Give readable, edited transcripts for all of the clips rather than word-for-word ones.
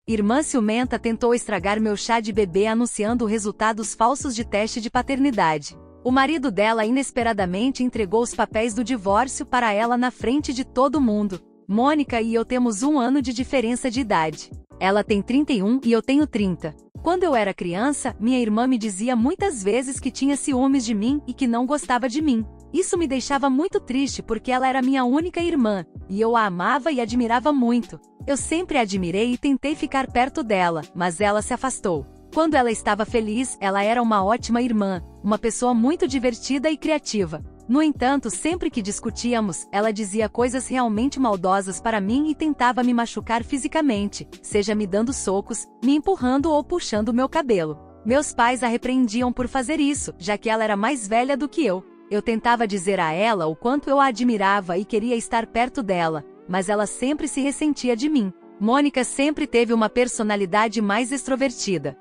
Irmã ciumenta tentou estragar meu chá de bebê anunciando resultados falsos de teste de paternidade. O marido dela inesperadamente entregou os papéis do divórcio para ela na frente de todo mundo. Mônica e eu temos 1 ano de diferença de idade. Ela tem 31 e eu tenho 30. Quando eu era criança, minha irmã me dizia muitas vezes que tinha ciúmes de mim e que não gostava de mim. Isso me deixava muito triste porque ela era minha única irmã, e eu a amava e admirava muito. Eu sempre a admirei e tentei ficar perto dela, mas ela se afastou. Quando ela estava feliz, ela era uma ótima irmã, uma pessoa muito divertida e criativa. No entanto, sempre que discutíamos, ela dizia coisas realmente maldosas para mim e tentava me machucar fisicamente, seja me dando socos, me empurrando ou puxando meu cabelo. Meus pais a repreendiam por fazer isso, já que ela era mais velha do que eu. Eu tentava dizer a ela o quanto eu a admirava e queria estar perto dela, mas ela sempre se ressentia de mim. Mônica sempre teve uma personalidade mais extrovertida.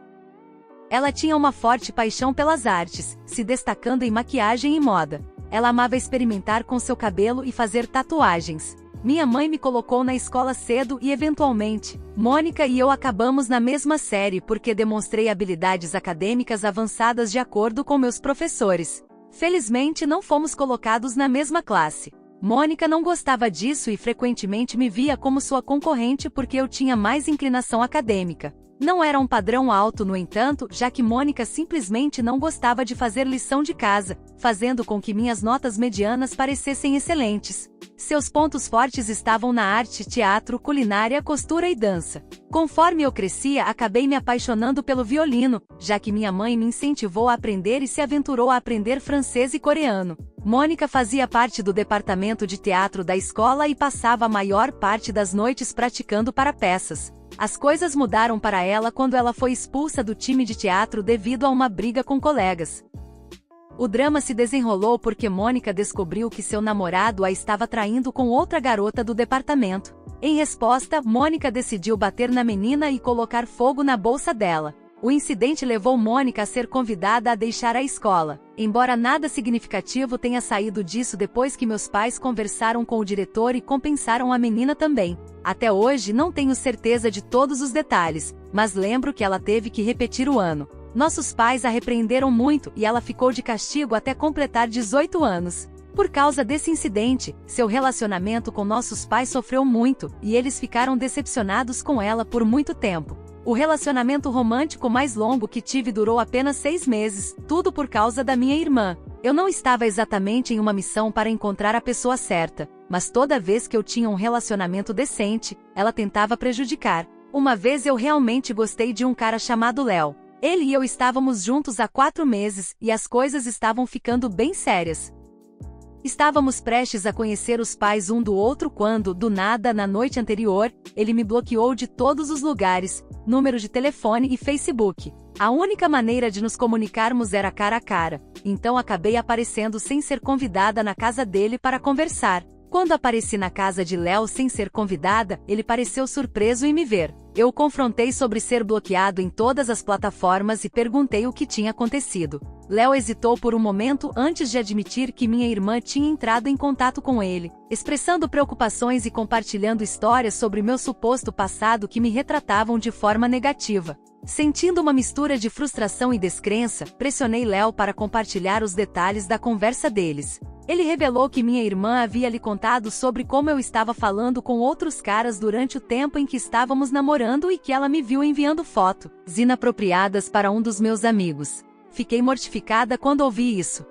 Ela tinha uma forte paixão pelas artes, se destacando em maquiagem e moda. Ela amava experimentar com seu cabelo e fazer tatuagens. Minha mãe me colocou na escola cedo e eventualmente, Mônica e eu acabamos na mesma série porque demonstrei habilidades acadêmicas avançadas de acordo com meus professores. Felizmente não fomos colocados na mesma classe. Mônica não gostava disso e frequentemente me via como sua concorrente porque eu tinha mais inclinação acadêmica. Não era um padrão alto, no entanto, já que Mônica simplesmente não gostava de fazer lição de casa, fazendo com que minhas notas medianas parecessem excelentes. Seus pontos fortes estavam na arte, teatro, culinária, costura e dança. Conforme eu crescia, acabei me apaixonando pelo violino, já que minha mãe me incentivou a aprender e se aventurou a aprender francês e coreano. Mônica fazia parte do departamento de teatro da escola e passava a maior parte das noites praticando para peças. As coisas mudaram para ela quando ela foi expulsa do time de teatro devido a uma briga com colegas. O drama se desenrolou porque Mônica descobriu que seu namorado a estava traindo com outra garota do departamento. Em resposta, Mônica decidiu bater na menina e colocar fogo na bolsa dela. O incidente levou Mônica a ser convidada a deixar a escola. Embora nada significativo tenha saído disso depois que meus pais conversaram com o diretor e compensaram a menina também. Até hoje não tenho certeza de todos os detalhes, mas lembro que ela teve que repetir o ano. Nossos pais a repreenderam muito e ela ficou de castigo até completar 18 anos. Por causa desse incidente, seu relacionamento com nossos pais sofreu muito, e eles ficaram decepcionados com ela por muito tempo. O relacionamento romântico mais longo que tive durou apenas 6 meses, tudo por causa da minha irmã. Eu não estava exatamente em uma missão para encontrar a pessoa certa, mas toda vez que eu tinha um relacionamento decente, ela tentava prejudicar. Uma vez eu realmente gostei de um cara chamado Léo. Ele e eu estávamos juntos há 4 meses, e as coisas estavam ficando bem sérias. Estávamos prestes a conhecer os pais um do outro quando, do nada, na noite anterior, ele me bloqueou de todos os lugares, número de telefone e Facebook. A única maneira de nos comunicarmos era cara a cara, então acabei aparecendo sem ser convidada na casa dele para conversar. Quando apareci na casa de Léo sem ser convidada, ele pareceu surpreso em me ver. Eu o confrontei sobre ser bloqueado em todas as plataformas e perguntei o que tinha acontecido. Léo hesitou por um momento antes de admitir que minha irmã tinha entrado em contato com ele, expressando preocupações e compartilhando histórias sobre meu suposto passado que me retratavam de forma negativa. Sentindo uma mistura de frustração e descrença, pressionei Léo para compartilhar os detalhes da conversa deles. Ele revelou que minha irmã havia lhe contado sobre como eu estava falando com outros caras durante o tempo em que estávamos namorando e que ela me viu enviando fotos inapropriadas para um dos meus amigos. Fiquei mortificada quando ouvi isso.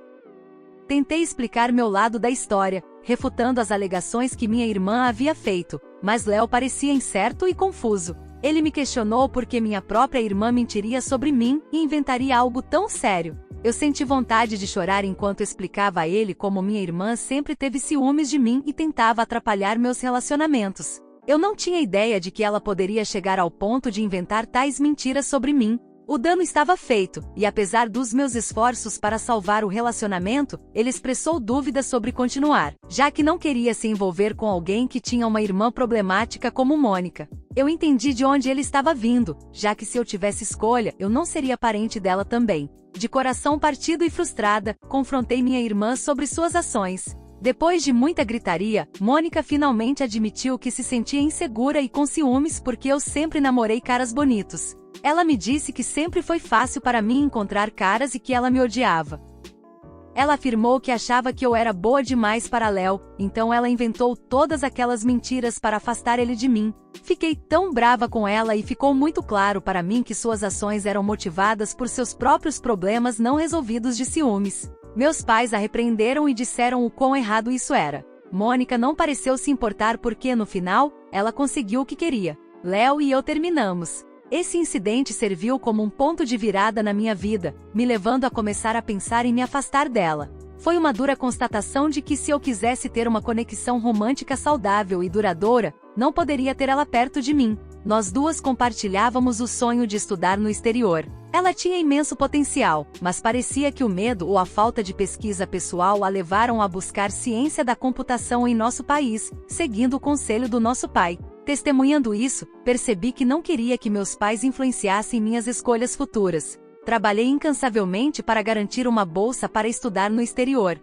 Tentei explicar meu lado da história, refutando as alegações que minha irmã havia feito, mas Léo parecia incerto e confuso. Ele me questionou por que minha própria irmã mentiria sobre mim e inventaria algo tão sério. Eu senti vontade de chorar enquanto explicava a ele como minha irmã sempre teve ciúmes de mim e tentava atrapalhar meus relacionamentos. Eu não tinha ideia de que ela poderia chegar ao ponto de inventar tais mentiras sobre mim. O dano estava feito, e apesar dos meus esforços para salvar o relacionamento, ele expressou dúvidas sobre continuar, já que não queria se envolver com alguém que tinha uma irmã problemática como Mônica. Eu entendi de onde ele estava vindo, já que se eu tivesse escolha, eu não seria parente dela também. De coração partido e frustrada, confrontei minha irmã sobre suas ações. Depois de muita gritaria, Mônica finalmente admitiu que se sentia insegura e com ciúmes porque eu sempre namorei caras bonitos. Ela me disse que sempre foi fácil para mim encontrar caras e que ela me odiava. Ela afirmou que achava que eu era boa demais para Léo, então ela inventou todas aquelas mentiras para afastar ele de mim. Fiquei tão brava com ela e ficou muito claro para mim que suas ações eram motivadas por seus próprios problemas não resolvidos de ciúmes. Meus pais a repreenderam e disseram o quão errado isso era. Mônica não pareceu se importar porque, no final, ela conseguiu o que queria. Léo e eu terminamos. Esse incidente serviu como um ponto de virada na minha vida, me levando a começar a pensar em me afastar dela. Foi uma dura constatação de que se eu quisesse ter uma conexão romântica saudável e duradoura, não poderia ter ela perto de mim. Nós duas compartilhávamos o sonho de estudar no exterior. Ela tinha imenso potencial, mas parecia que o medo ou a falta de pesquisa pessoal a levaram a buscar ciência da computação em nosso país, seguindo o conselho do nosso pai. Testemunhando isso, percebi que não queria que meus pais influenciassem minhas escolhas futuras. Trabalhei incansavelmente para garantir uma bolsa para estudar no exterior.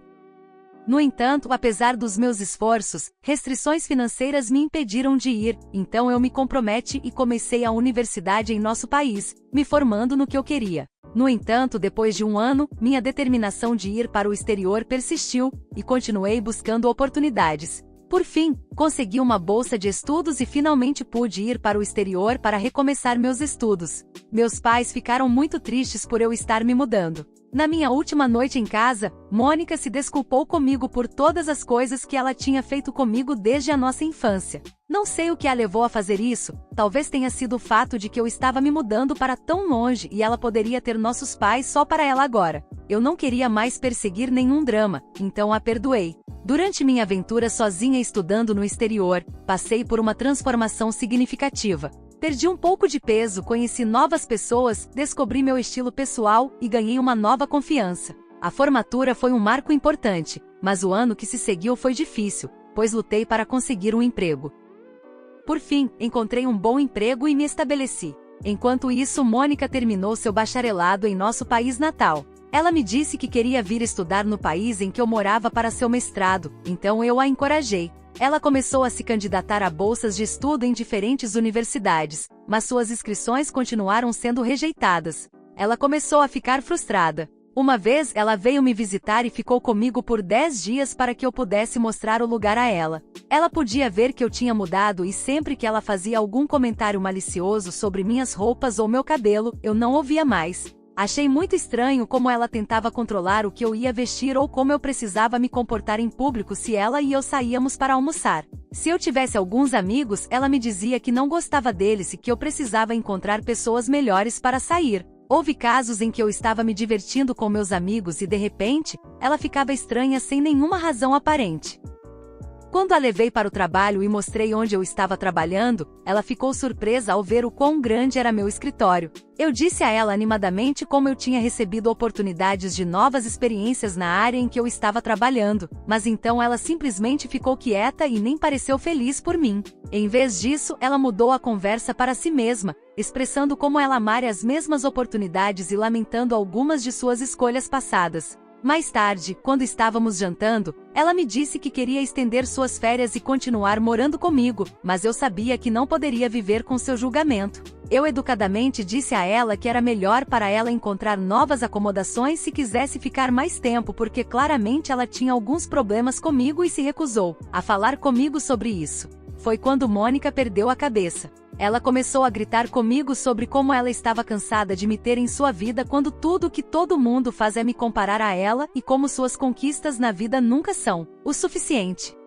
No entanto, apesar dos meus esforços, restrições financeiras me impediram de ir, então eu me comprometi e comecei a universidade em nosso país, me formando no que eu queria. No entanto, depois de um ano, minha determinação de ir para o exterior persistiu, e continuei buscando oportunidades. Por fim, consegui uma bolsa de estudos e finalmente pude ir para o exterior para recomeçar meus estudos. Meus pais ficaram muito tristes por eu estar me mudando. Na minha última noite em casa, Mônica se desculpou comigo por todas as coisas que ela tinha feito comigo desde a nossa infância. Não sei o que a levou a fazer isso, talvez tenha sido o fato de que eu estava me mudando para tão longe e ela poderia ter nossos pais só para ela agora. Eu não queria mais perseguir nenhum drama, então a perdoei. Durante minha aventura sozinha estudando no exterior, passei por uma transformação significativa. Perdi um pouco de peso, conheci novas pessoas, descobri meu estilo pessoal e ganhei uma nova confiança. A formatura foi um marco importante, mas o ano que se seguiu foi difícil, pois lutei para conseguir um emprego. Por fim, encontrei um bom emprego e me estabeleci. Enquanto isso, Mônica terminou seu bacharelado em nosso país natal. Ela me disse que queria vir estudar no país em que eu morava para seu mestrado, então eu a encorajei. Ela começou a se candidatar a bolsas de estudo em diferentes universidades, mas suas inscrições continuaram sendo rejeitadas. Ela começou a ficar frustrada. Uma vez ela veio me visitar e ficou comigo por 10 dias para que eu pudesse mostrar o lugar a ela. Ela podia ver que eu tinha mudado e sempre que ela fazia algum comentário malicioso sobre minhas roupas ou meu cabelo, eu não ouvia mais. Achei muito estranho como ela tentava controlar o que eu ia vestir ou como eu precisava me comportar em público se ela e eu saíamos para almoçar. Se eu tivesse alguns amigos, ela me dizia que não gostava deles e que eu precisava encontrar pessoas melhores para sair. Houve casos em que eu estava me divertindo com meus amigos e de repente, ela ficava estranha sem nenhuma razão aparente. Quando a levei para o trabalho e mostrei onde eu estava trabalhando, ela ficou surpresa ao ver o quão grande era meu escritório. Eu disse a ela animadamente como eu tinha recebido oportunidades de novas experiências na área em que eu estava trabalhando, mas então ela simplesmente ficou quieta e nem pareceu feliz por mim. Em vez disso, ela mudou a conversa para si mesma, expressando como ela amara as mesmas oportunidades e lamentando algumas de suas escolhas passadas. Mais tarde, quando estávamos jantando, ela me disse que queria estender suas férias e continuar morando comigo, mas eu sabia que não poderia viver com seu julgamento. Eu educadamente disse a ela que era melhor para ela encontrar novas acomodações se quisesse ficar mais tempo porque claramente ela tinha alguns problemas comigo e se recusou a falar comigo sobre isso. Foi quando Mônica perdeu a cabeça. Ela começou a gritar comigo sobre como ela estava cansada de me ter em sua vida quando tudo que todo mundo faz é me comparar a ela e como suas conquistas na vida nunca são o suficiente.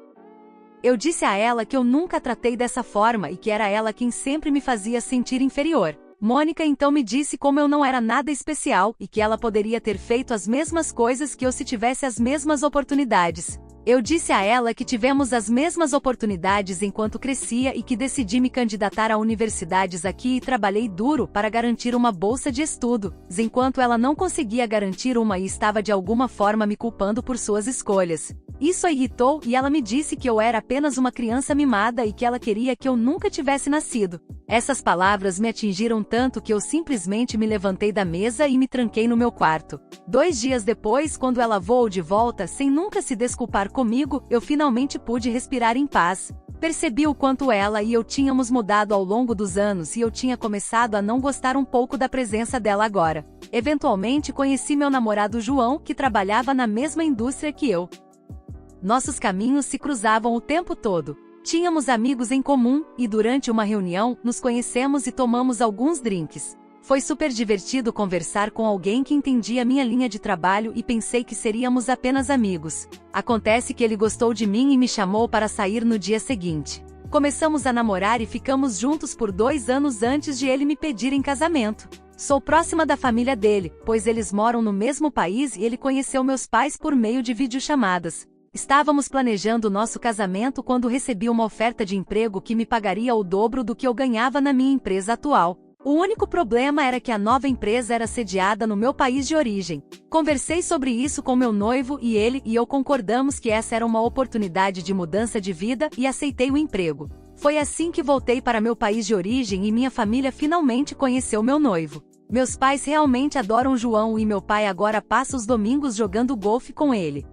Eu disse a ela que eu nunca a tratei dessa forma e que era ela quem sempre me fazia sentir inferior. Mônica então me disse como eu não era nada especial e que ela poderia ter feito as mesmas coisas que eu se tivesse as mesmas oportunidades. Eu disse a ela que tivemos as mesmas oportunidades enquanto crescia e que decidi me candidatar a universidades aqui e trabalhei duro para garantir uma bolsa de estudo, enquanto ela não conseguia garantir uma e estava de alguma forma me culpando por suas escolhas. Isso a irritou e ela me disse que eu era apenas uma criança mimada e que ela queria que eu nunca tivesse nascido. Essas palavras me atingiram tanto que eu simplesmente me levantei da mesa e me tranquei no meu quarto. 2 dias depois, quando ela voou de volta sem nunca se desculpar comigo, eu finalmente pude respirar em paz. Percebi o quanto ela e eu tínhamos mudado ao longo dos anos e eu tinha começado a não gostar um pouco da presença dela agora. Eventualmente conheci meu namorado João, que trabalhava na mesma indústria que eu. Nossos caminhos se cruzavam o tempo todo. Tínhamos amigos em comum, e durante uma reunião, nos conhecemos e tomamos alguns drinks. Foi super divertido conversar com alguém que entendia minha linha de trabalho e pensei que seríamos apenas amigos. Acontece que ele gostou de mim e me chamou para sair no dia seguinte. Começamos a namorar e ficamos juntos por 2 anos antes de ele me pedir em casamento. Sou próxima da família dele, pois eles moram no mesmo país e ele conheceu meus pais por meio de videochamadas. Estávamos planejando nosso casamento quando recebi uma oferta de emprego que me pagaria o dobro do que eu ganhava na minha empresa atual. O único problema era que a nova empresa era sediada no meu país de origem. Conversei sobre isso com meu noivo e ele e eu concordamos que essa era uma oportunidade de mudança de vida e aceitei o emprego. Foi assim que voltei para meu país de origem e minha família finalmente conheceu meu noivo. Meus pais realmente adoram João e meu pai agora passa os domingos jogando golfe com ele.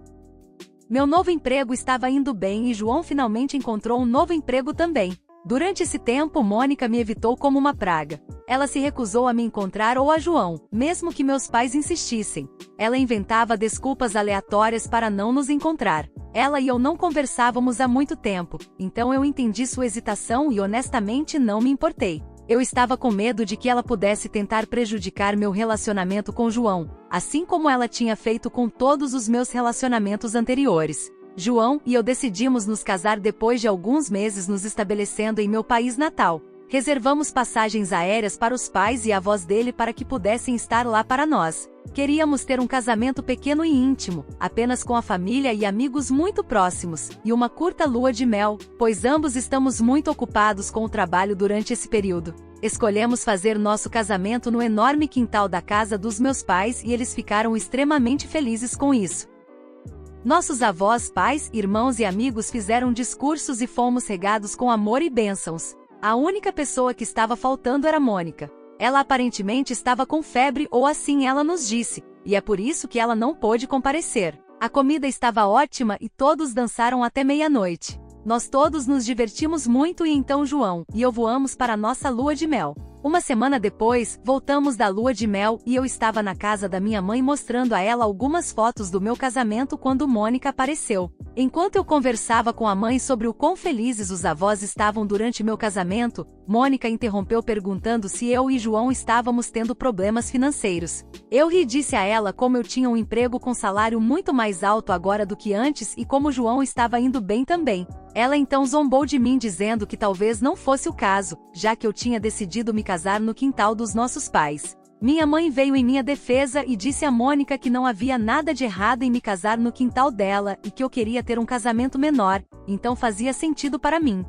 Meu novo emprego estava indo bem e João finalmente encontrou um novo emprego também. Durante esse tempo, Mônica me evitou como uma praga. Ela se recusou a me encontrar ou a João, mesmo que meus pais insistissem. Ela inventava desculpas aleatórias para não nos encontrar. Ela e eu não conversávamos há muito tempo, então eu entendi sua hesitação e honestamente não me importei. Eu estava com medo de que ela pudesse tentar prejudicar meu relacionamento com João, assim como ela tinha feito com todos os meus relacionamentos anteriores. João e eu decidimos nos casar depois de alguns meses nos estabelecendo em meu país natal. Reservamos passagens aéreas para os pais e avós dele para que pudessem estar lá para nós. Queríamos ter um casamento pequeno e íntimo, apenas com a família e amigos muito próximos, e uma curta lua de mel, pois ambos estamos muito ocupados com o trabalho durante esse período. Escolhemos fazer nosso casamento no enorme quintal da casa dos meus pais e eles ficaram extremamente felizes com isso. Nossos avós, pais, irmãos e amigos fizeram discursos e fomos regados com amor e bênçãos. A única pessoa que estava faltando era Mônica. Ela aparentemente estava com febre ou assim ela nos disse, e é por isso que ela não pôde comparecer. A comida estava ótima e todos dançaram até meia-noite. Nós todos nos divertimos muito e então João e eu voamos para nossa lua de mel. Uma semana depois, voltamos da lua de mel e eu estava na casa da minha mãe mostrando a ela algumas fotos do meu casamento quando Mônica apareceu. Enquanto eu conversava com a mãe sobre o quão felizes os avós estavam durante meu casamento, Mônica interrompeu perguntando se eu e João estávamos tendo problemas financeiros. Eu ri e disse a ela como eu tinha um emprego com salário muito mais alto agora do que antes e como João estava indo bem também. Ela então zombou de mim dizendo que talvez não fosse o caso, já que eu tinha decidido me casar no quintal dos nossos pais. Minha mãe veio em minha defesa e disse a Mônica que não havia nada de errado em me casar no quintal dela e que eu queria ter um casamento menor, então fazia sentido para mim.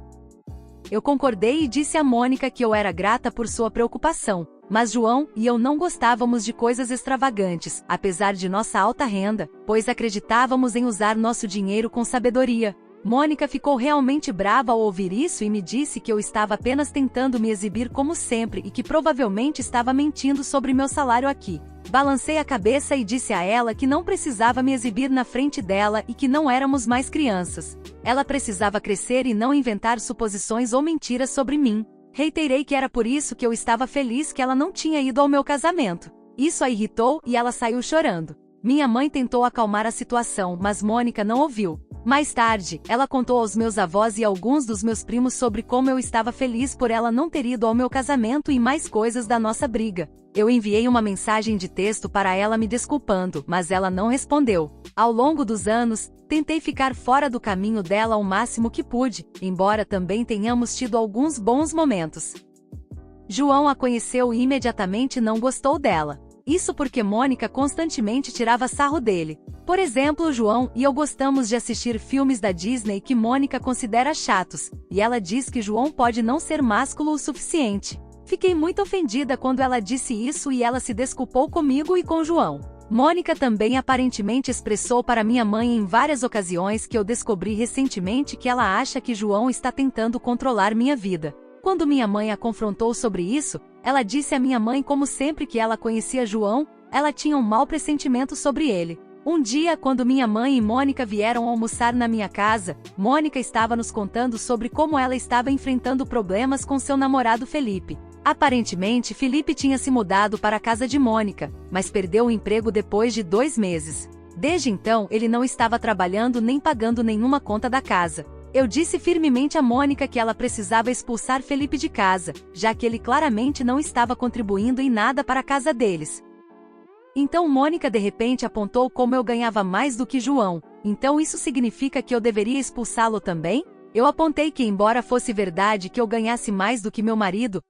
Eu concordei e disse a Mônica que eu era grata por sua preocupação, mas João e eu não gostávamos de coisas extravagantes, apesar de nossa alta renda, pois acreditávamos em usar nosso dinheiro com sabedoria. Mônica ficou realmente brava ao ouvir isso e me disse que eu estava apenas tentando me exibir como sempre e que provavelmente estava mentindo sobre meu salário aqui. Balancei a cabeça e disse a ela que não precisava me exibir na frente dela e que não éramos mais crianças. Ela precisava crescer e não inventar suposições ou mentiras sobre mim. Reiterei que era por isso que eu estava feliz que ela não tinha ido ao meu casamento. Isso a irritou e ela saiu chorando. Minha mãe tentou acalmar a situação, mas Mônica não ouviu. Mais tarde, ela contou aos meus avós e alguns dos meus primos sobre como eu estava feliz por ela não ter ido ao meu casamento e mais coisas da nossa briga. Eu enviei uma mensagem de texto para ela me desculpando, mas ela não respondeu. Ao longo dos anos, tentei ficar fora do caminho dela o máximo que pude, embora também tenhamos tido alguns bons momentos. João a conheceu e imediatamente não gostou dela. Isso porque Mônica constantemente tirava sarro dele. Por exemplo, João e eu gostamos de assistir filmes da Disney que Mônica considera chatos, e ela diz que João pode não ser másculo o suficiente. Fiquei muito ofendida quando ela disse isso e ela se desculpou comigo e com João. Mônica também aparentemente expressou para minha mãe em várias ocasiões que eu descobri recentemente que ela acha que João está tentando controlar minha vida. Quando minha mãe a confrontou sobre isso, ela disse à minha mãe como sempre que ela conhecia João, ela tinha um mau pressentimento sobre ele. Um dia, quando minha mãe e Mônica vieram almoçar na minha casa, Mônica estava nos contando sobre como ela estava enfrentando problemas com seu namorado Felipe. Aparentemente, Felipe tinha se mudado para a casa de Mônica, mas perdeu o emprego depois de 2 meses. Desde então, ele não estava trabalhando nem pagando nenhuma conta da casa. Eu disse firmemente a Mônica que ela precisava expulsar Felipe de casa, já que ele claramente não estava contribuindo em nada para a casa deles. Então Mônica de repente apontou como eu ganhava mais do que João. Então isso significa que eu deveria expulsá-lo também? Eu apontei que, embora fosse verdade que eu ganhasse mais do que meu marido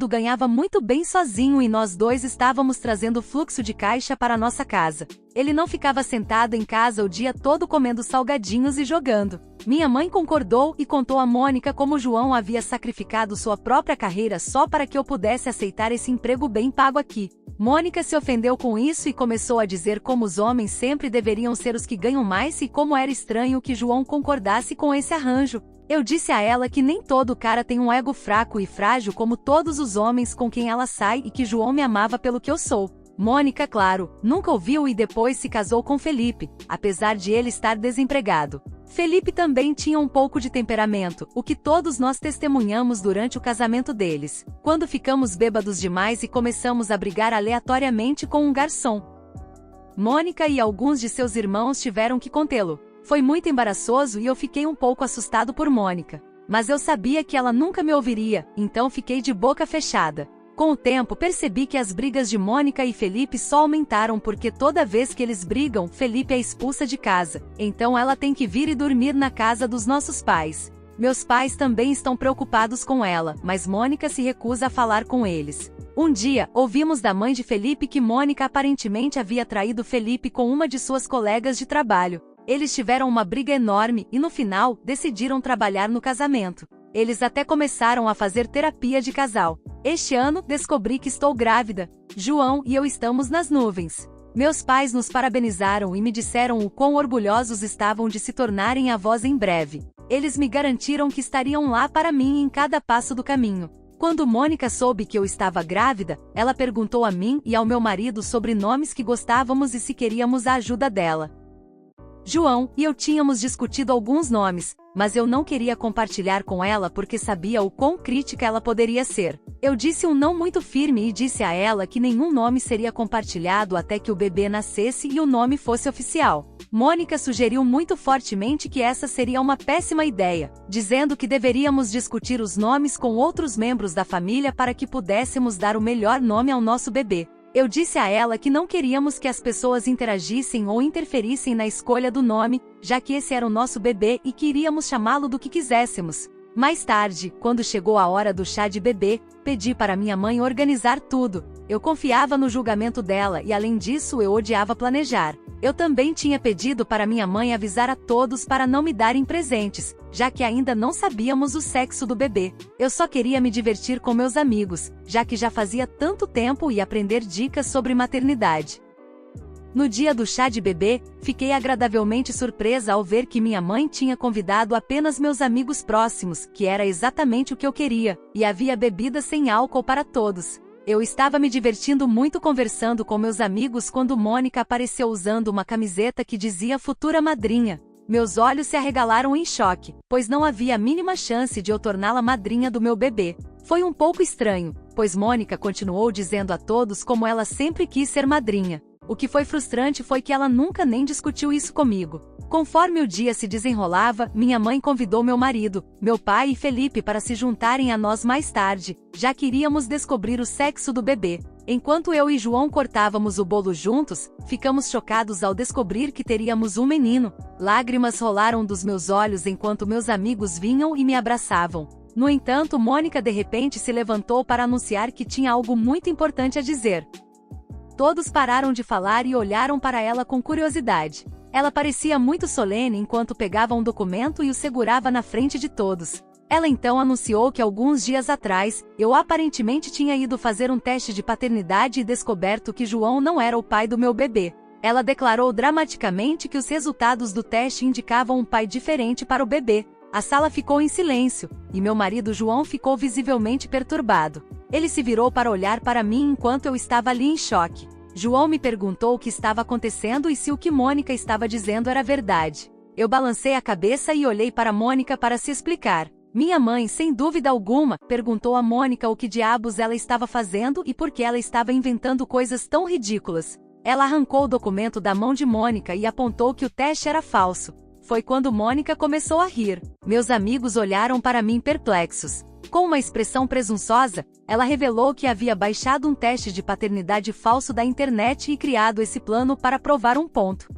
ganhava muito bem sozinho e nós dois estávamos trazendo fluxo de caixa para nossa casa. Ele não ficava sentado em casa o dia todo comendo salgadinhos e jogando. Minha mãe concordou e contou a Mônica como João havia sacrificado sua própria carreira só para que eu pudesse aceitar esse emprego bem pago aqui. Mônica se ofendeu com isso e começou a dizer como os homens sempre deveriam ser os que ganham mais e como era estranho que João concordasse com esse arranjo. Eu disse a ela que nem todo cara tem um ego fraco e frágil como todos os homens com quem ela sai e que João me amava pelo que eu sou. Mônica, claro, nunca ouviu e depois se casou com Felipe, apesar de ele estar desempregado. Felipe também tinha um pouco de temperamento, o que todos nós testemunhamos durante o casamento deles. Quando ficamos bêbados demais e começamos a brigar aleatoriamente com um garçom. Mônica e alguns de seus irmãos tiveram que contê-lo. Foi muito embaraçoso e eu fiquei um pouco assustado por Mônica. Mas eu sabia que ela nunca me ouviria, então fiquei de boca fechada. Com o tempo percebi que as brigas de Mônica e Felipe só aumentaram porque toda vez que eles brigam, Felipe é expulsa de casa. Então ela tem que vir e dormir na casa dos nossos pais. Meus pais também estão preocupados com ela, mas Mônica se recusa a falar com eles. Um dia, ouvimos da mãe de Felipe que Mônica aparentemente havia traído Felipe com uma de suas colegas de trabalho. Eles tiveram uma briga enorme e no final, decidiram trabalhar no casamento. Eles até começaram a fazer terapia de casal. Este ano, descobri que estou grávida. João e eu estamos nas nuvens. Meus pais nos parabenizaram e me disseram o quão orgulhosos estavam de se tornarem avós em breve. Eles me garantiram que estariam lá para mim em cada passo do caminho. Quando Mônica soube que eu estava grávida, ela perguntou a mim e ao meu marido sobre nomes que gostávamos e se queríamos a ajuda dela. João e eu tínhamos discutido alguns nomes, mas eu não queria compartilhar com ela porque sabia o quão crítica ela poderia ser. Eu disse um não muito firme e disse a ela que nenhum nome seria compartilhado até que o bebê nascesse e o nome fosse oficial. Mônica sugeriu muito fortemente que essa seria uma péssima ideia, dizendo que deveríamos discutir os nomes com outros membros da família para que pudéssemos dar o melhor nome ao nosso bebê. Eu disse a ela que não queríamos que as pessoas interagissem ou interferissem na escolha do nome, já que esse era o nosso bebê e que iríamos chamá-lo do que quiséssemos. Mais tarde, quando chegou a hora do chá de bebê, pedi para minha mãe organizar tudo. Eu confiava no julgamento dela e além disso eu odiava planejar. Eu também tinha pedido para minha mãe avisar a todos para não me darem presentes, já que ainda não sabíamos o sexo do bebê. Eu só queria me divertir com meus amigos, já que já fazia tanto tempo e aprender dicas sobre maternidade. No dia do chá de bebê, fiquei agradavelmente surpresa ao ver que minha mãe tinha convidado apenas meus amigos próximos, que era exatamente o que eu queria, e havia bebida sem álcool para todos. Eu estava me divertindo muito conversando com meus amigos quando Mônica apareceu usando uma camiseta que dizia futura madrinha. Meus olhos se arregalaram em choque, pois não havia a mínima chance de eu torná-la madrinha do meu bebê. Foi um pouco estranho, pois Mônica continuou dizendo a todos como ela sempre quis ser madrinha. O que foi frustrante foi que ela nunca nem discutiu isso comigo. Conforme o dia se desenrolava, minha mãe convidou meu marido, meu pai e Felipe para se juntarem a nós mais tarde, já que iríamos descobrir o sexo do bebê. Enquanto eu e João cortávamos o bolo juntos, ficamos chocados ao descobrir que teríamos um menino. Lágrimas rolaram dos meus olhos enquanto meus amigos vinham e me abraçavam. No entanto, Mônica de repente se levantou para anunciar que tinha algo muito importante a dizer. Todos pararam de falar e olharam para ela com curiosidade. Ela parecia muito solene enquanto pegava um documento e o segurava na frente de todos. Ela então anunciou que alguns dias atrás, eu aparentemente tinha ido fazer um teste de paternidade e descoberto que João não era o pai do meu bebê. Ela declarou dramaticamente que os resultados do teste indicavam um pai diferente para o bebê. A sala ficou em silêncio, e meu marido João ficou visivelmente perturbado. Ele se virou para olhar para mim enquanto eu estava ali em choque. João me perguntou o que estava acontecendo e se o que Mônica estava dizendo era verdade. Eu balancei a cabeça e olhei para Mônica para se explicar. Minha mãe, sem dúvida alguma, perguntou a Mônica o que diabos ela estava fazendo e por que ela estava inventando coisas tão ridículas. Ela arrancou o documento da mão de Mônica e apontou que o teste era falso. Foi quando Mônica começou a rir. Meus amigos olharam para mim perplexos. Com uma expressão presunçosa, ela revelou que havia baixado um teste de paternidade falso da internet e criado esse plano para provar um ponto.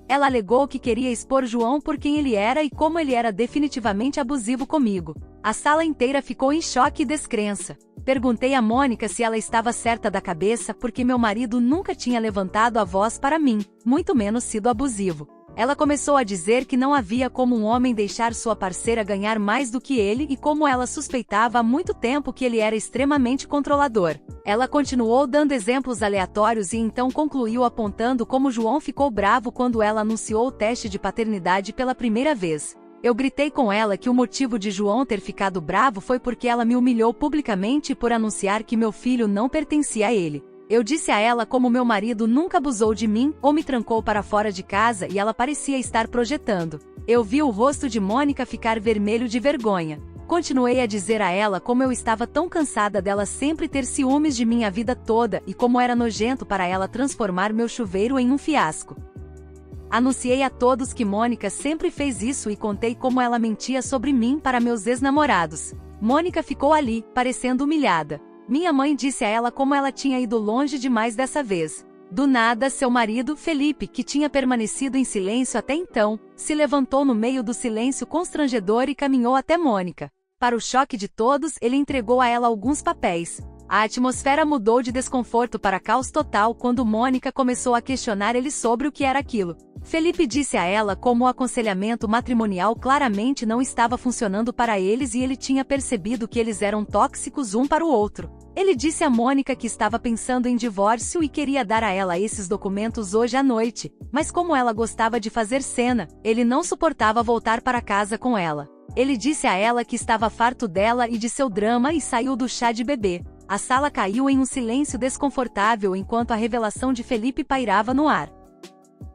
Ela alegou que queria expor João por quem ele era e como ele era definitivamente abusivo comigo. A sala inteira ficou em choque e descrença. Perguntei a Mônica se ela estava certa da cabeça porque meu marido nunca tinha levantado a voz para mim, muito menos sido abusivo. Ela começou a dizer que não havia como um homem deixar sua parceira ganhar mais do que ele e como ela suspeitava há muito tempo que ele era extremamente controlador. Ela continuou dando exemplos aleatórios e então concluiu apontando como João ficou bravo quando ela anunciou o teste de paternidade pela primeira vez. Eu gritei com ela que o motivo de João ter ficado bravo foi porque ela me humilhou publicamente por anunciar que meu filho não pertencia a ele. Eu disse a ela como meu marido nunca abusou de mim ou me trancou para fora de casa e ela parecia estar projetando. Eu vi o rosto de Mônica ficar vermelho de vergonha. Continuei a dizer a ela como eu estava tão cansada dela sempre ter ciúmes de mim a vida toda e como era nojento para ela transformar meu chuveiro em um fiasco. Anunciei a todos que Mônica sempre fez isso e contei como ela mentia sobre mim para meus ex-namorados. Mônica ficou ali, parecendo humilhada. Minha mãe disse a ela como ela tinha ido longe demais dessa vez. Do nada, seu marido, Felipe, que tinha permanecido em silêncio até então, se levantou no meio do silêncio constrangedor e caminhou até Mônica. Para o choque de todos, ele entregou a ela alguns papéis. A atmosfera mudou de desconforto para caos total quando Mônica começou a questionar ele sobre o que era aquilo. Felipe disse a ela como o aconselhamento matrimonial claramente não estava funcionando para eles e ele tinha percebido que eles eram tóxicos um para o outro. Ele disse a Mônica que estava pensando em divórcio e queria dar a ela esses documentos hoje à noite, mas como ela gostava de fazer cena, ele não suportava voltar para casa com ela. Ele disse a ela que estava farto dela e de seu drama e saiu do chá de bebê. A sala caiu em um silêncio desconfortável enquanto a revelação de Felipe pairava no ar.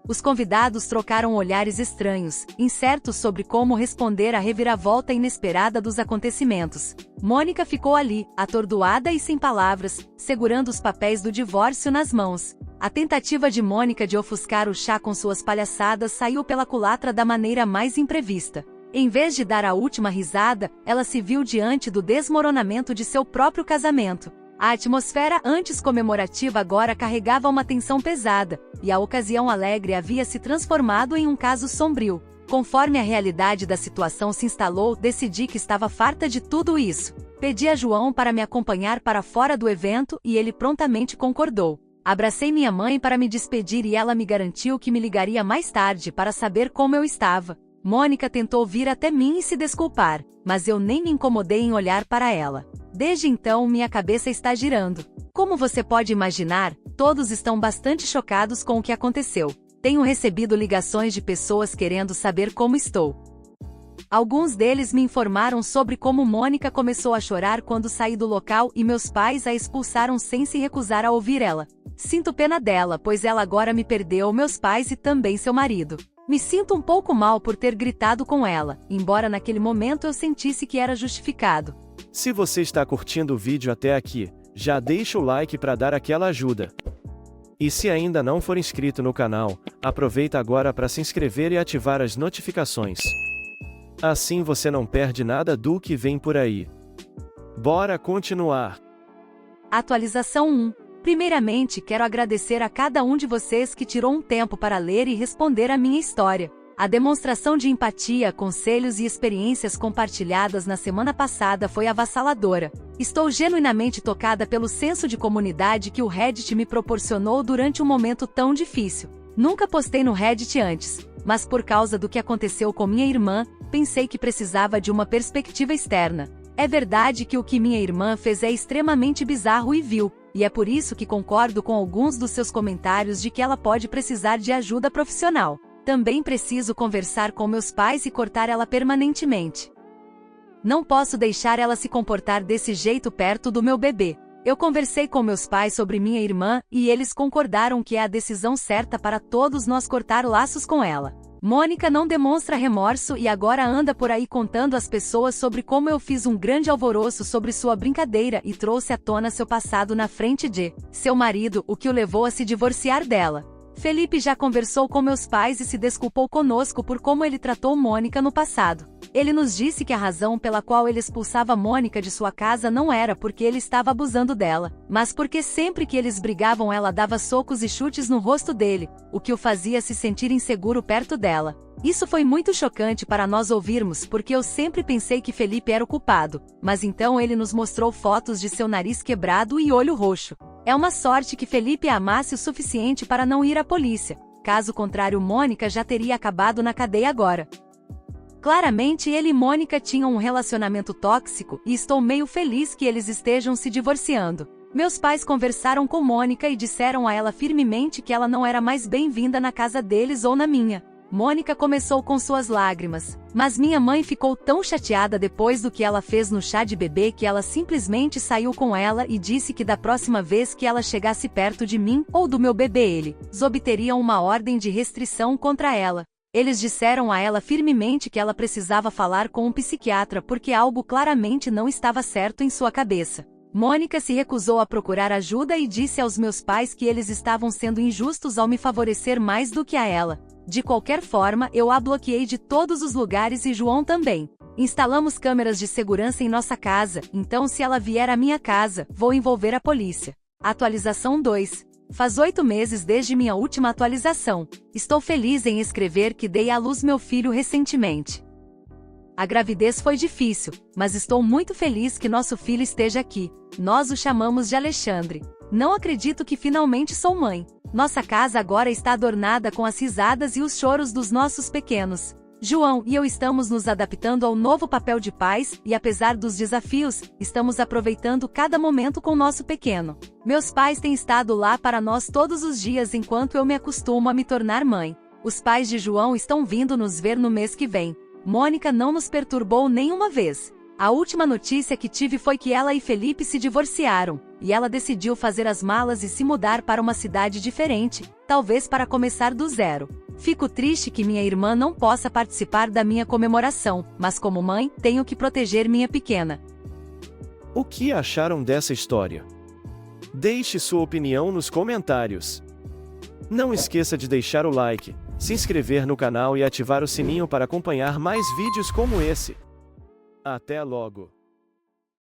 Os convidados trocaram olhares estranhos, incertos sobre como responder à reviravolta inesperada dos acontecimentos. Mônica ficou ali, atordoada e sem palavras, segurando os papéis do divórcio nas mãos. A tentativa de Mônica de ofuscar o chá com suas palhaçadas saiu pela culatra da maneira mais imprevista. Em vez de dar a última risada, ela se viu diante do desmoronamento de seu próprio casamento. A atmosfera antes comemorativa agora carregava uma tensão pesada, e a ocasião alegre havia se transformado em um caso sombrio. Conforme a realidade da situação se instalou, decidi que estava farta de tudo isso. Pedi a João para me acompanhar para fora do evento e ele prontamente concordou. Abracei minha mãe para me despedir e ela me garantiu que me ligaria mais tarde para saber como eu estava. Mônica tentou vir até mim e se desculpar, mas eu nem me incomodei em olhar para ela. Desde então minha cabeça está girando. Como você pode imaginar, todos estão bastante chocados com o que aconteceu. Tenho recebido ligações de pessoas querendo saber como estou. Alguns deles me informaram sobre como Mônica começou a chorar quando saí do local e meus pais a expulsaram sem se recusar a ouvir ela. Sinto pena dela, pois ela agora me perdeu, meus pais e também seu marido. Me sinto um pouco mal por ter gritado com ela, embora naquele momento eu sentisse que era justificado. Se você está curtindo o vídeo até aqui, já deixa o like para dar aquela ajuda. E se ainda não for inscrito no canal, aproveita agora para se inscrever e ativar as notificações. Assim você não perde nada do que vem por aí. Bora continuar! Atualização 1. Primeiramente, quero agradecer a cada um de vocês que tirou um tempo para ler e responder a minha história. A demonstração de empatia, conselhos e experiências compartilhadas na semana passada foi avassaladora. Estou genuinamente tocada pelo senso de comunidade que o Reddit me proporcionou durante um momento tão difícil. Nunca postei no Reddit antes, mas por causa do que aconteceu com minha irmã, pensei que precisava de uma perspectiva externa. É verdade que o que minha irmã fez é extremamente bizarro e vil, e é por isso que concordo com alguns dos seus comentários de que ela pode precisar de ajuda profissional. Também preciso conversar com meus pais e cortar ela permanentemente. Não posso deixar ela se comportar desse jeito perto do meu bebê. Eu conversei com meus pais sobre minha irmã e eles concordaram que é a decisão certa para todos nós cortar laços com ela. Mônica não demonstra remorso e agora anda por aí contando às pessoas sobre como eu fiz um grande alvoroço sobre sua brincadeira e trouxe à tona seu passado na frente de seu marido, o que o levou a se divorciar dela. Felipe já conversou com meus pais e se desculpou conosco por como ele tratou Mônica no passado. Ele nos disse que a razão pela qual ele expulsava Mônica de sua casa não era porque ele estava abusando dela, mas porque sempre que eles brigavam ela dava socos e chutes no rosto dele, o que o fazia se sentir inseguro perto dela. Isso foi muito chocante para nós ouvirmos porque eu sempre pensei que Felipe era o culpado, mas então ele nos mostrou fotos de seu nariz quebrado e olho roxo. É uma sorte que Felipe a amasse o suficiente para não ir à polícia, caso contrário Mônica já teria acabado na cadeia agora. Claramente ele e Mônica tinham um relacionamento tóxico e estou meio feliz que eles estejam se divorciando. Meus pais conversaram com Mônica e disseram a ela firmemente que ela não era mais bem-vinda na casa deles ou na minha. Mônica começou com suas lágrimas, mas minha mãe ficou tão chateada depois do que ela fez no chá de bebê que ela simplesmente saiu com ela e disse que da próxima vez que ela chegasse perto de mim ou do meu bebê eles obteriam uma ordem de restrição contra ela. Eles disseram a ela firmemente que ela precisava falar com um psiquiatra porque algo claramente não estava certo em sua cabeça. Mônica se recusou a procurar ajuda e disse aos meus pais que eles estavam sendo injustos ao me favorecer mais do que a ela. De qualquer forma, eu a bloqueei de todos os lugares e João também. Instalamos câmeras de segurança em nossa casa, então se ela vier à minha casa, vou envolver a polícia. Atualização 2. Faz 8 meses desde minha última atualização. Estou feliz em escrever que dei à luz meu filho recentemente. A gravidez foi difícil, mas estou muito feliz que nosso filho esteja aqui. Nós o chamamos de Alexandre. Não acredito que finalmente sou mãe. Nossa casa agora está adornada com as risadas e os choros dos nossos pequenos. João e eu estamos nos adaptando ao novo papel de pais e, apesar dos desafios, estamos aproveitando cada momento com nosso pequeno. Meus pais têm estado lá para nós todos os dias enquanto eu me acostumo a me tornar mãe. Os pais de João estão vindo nos ver no mês que vem. Mônica não nos perturbou nenhuma vez. A última notícia que tive foi que ela e Felipe se divorciaram, e ela decidiu fazer as malas e se mudar para uma cidade diferente, talvez para começar do zero. Fico triste que minha irmã não possa participar da minha comemoração, mas como mãe, tenho que proteger minha pequena. O que acharam dessa história? Deixe sua opinião nos comentários. Não esqueça de deixar o like, se inscrever no canal e ativar o sininho para acompanhar mais vídeos como esse. Até logo!